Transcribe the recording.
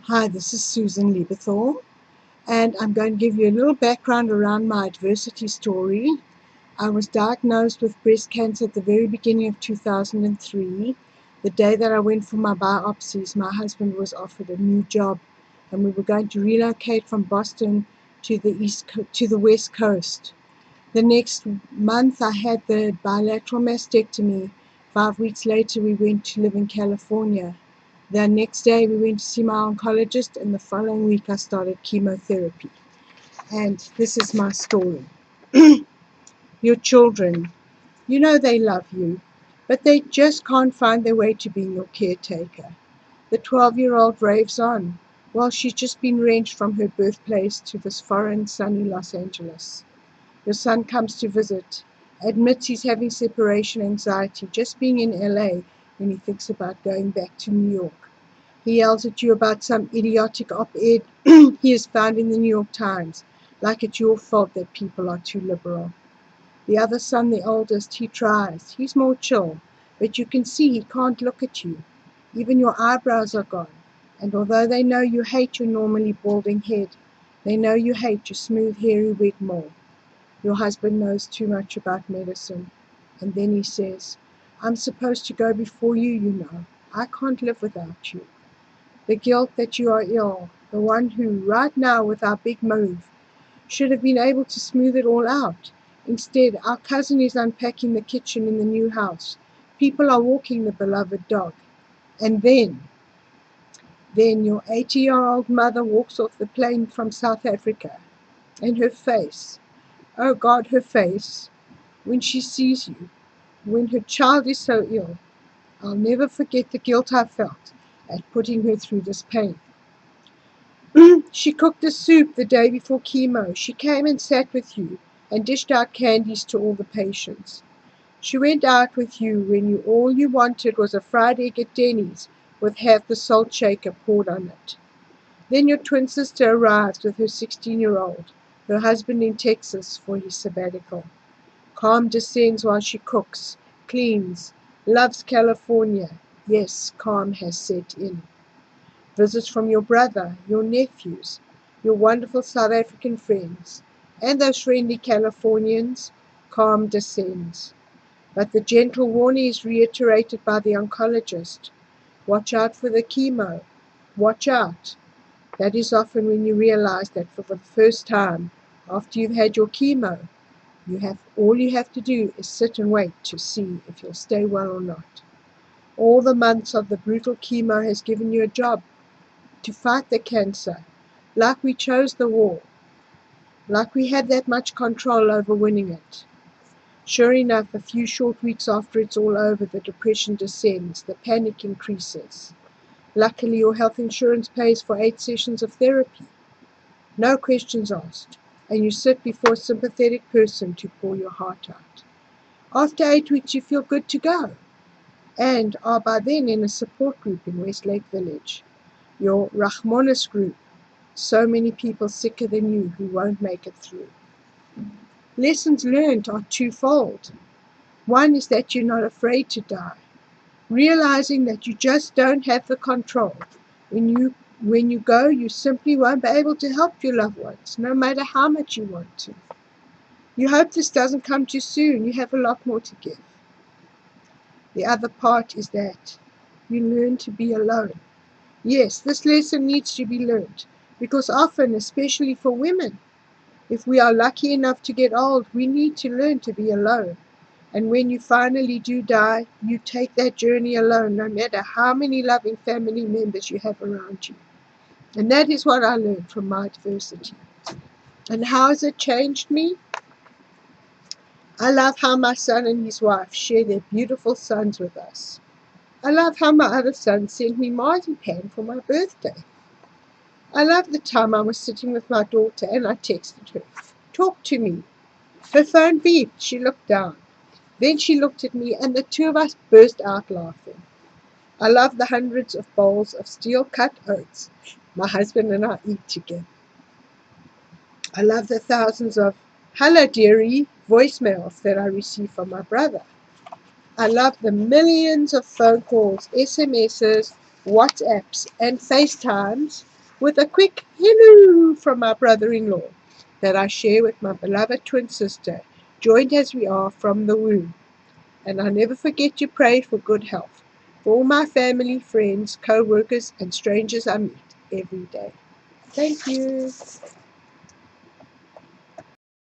Hi, this is Susan Lieberthal, and I'm going to give you a little background around my adversity story. I was diagnosed with breast cancer at the very beginning of 2003. The day that I went for my biopsies, my husband was offered a new job, and we were going to relocate from Boston to the West Coast. The next month, I had the bilateral mastectomy. 5 weeks later, we went to live in California. The next day, we went to see my oncologist, and the following week, I started chemotherapy. And this is my story. Your children, you know they love you, but they just can't find their way to being your caretaker. The 12-year-old raves on, while she's just been wrenched from her birthplace to this foreign, sunny Los Angeles. Your son comes to visit, admits he's having separation anxiety just being in LA when he thinks about going back to New York. He yells at you about some idiotic op-ed he has found in the New York Times, like it's your fault that people are too liberal. The other son, the oldest, he tries. He's more chill, but you can see he can't look at you. Even your eyebrows are gone, and although they know you hate your normally balding head, they know you hate your smooth, hairy wig more. Your husband knows too much about medicine. And then he says, I'm supposed to go before you, you know. I can't live without you. The guilt that you are ill, the one who, right now with our big move, should have been able to smooth it all out. Instead, our cousin is unpacking the kitchen in the new house. People are walking the beloved dog. And then your 80-year-old mother walks off the plane from South Africa. And her face, oh God, her face, when she sees you, when her child is so ill. I'll never forget the guilt I felt at putting her through this pain. She cooked a soup the day before chemo. She came and sat with you and dished out candies to all the patients. She went out with you when all you wanted was a fried egg at Denny's with half the salt shaker poured on it. Then your twin sister arrives with her 16-year-old, her husband in Texas for his sabbatical. Calm descends while she cooks, cleans, loves California. Yes, calm has set in. Visits from your brother, your nephews, your wonderful South African friends, and those friendly Californians. Calm descends. But the gentle warning is reiterated by the oncologist. Watch out for the chemo. Watch out. That is often when you realize that for the first time, after you've had your chemo, all you have to do is sit and wait to see if you'll stay well or not. All the months of the brutal chemo has given you a job to fight the cancer, like we chose the war, like we had that much control over winning it. Sure enough, a few short weeks after it's all over, the depression descends, the panic increases. Luckily, your health insurance pays for 8 sessions of therapy. No questions asked, and you sit before a sympathetic person to pour your heart out. After 8 weeks, you feel good to go, and are by then in a support group in Westlake Village, your Rahmanis group, so many people sicker than you who won't make it through. Lessons learned are twofold. One is that you're not afraid to die, realizing that you just don't have the control. When you go, you simply won't be able to help your loved ones, no matter how much you want to. You hope this doesn't come too soon. You have a lot more to give. The other part is that you learn to be alone. Yes, this lesson needs to be learned, because often, especially for women, if we are lucky enough to get old, we need to learn to be alone. And when you finally do die, you take that journey alone, no matter how many loving family members you have around you. And that is what I learned from my adversity. And how has it changed me? I love how my son and his wife share their beautiful sons with us. I love how my other son sent me marzipan for my birthday. I love the time I was sitting with my daughter and I texted her, "Talk to me." Her phone beeped. She looked down. Then she looked at me and the two of us burst out laughing. I love the hundreds of bowls of steel-cut oats my husband and I eat together. I love the thousands of "Hello, dearie" voicemails that I receive from my brother. I love the millions of phone calls, SMSs, WhatsApps, and FaceTimes with a quick hello from my brother-in-law that I share with my beloved twin sister, joined as we are from the womb. And I'll never forget to pray for good health for all my family, friends, co-workers, and strangers I meet every day. Thank you.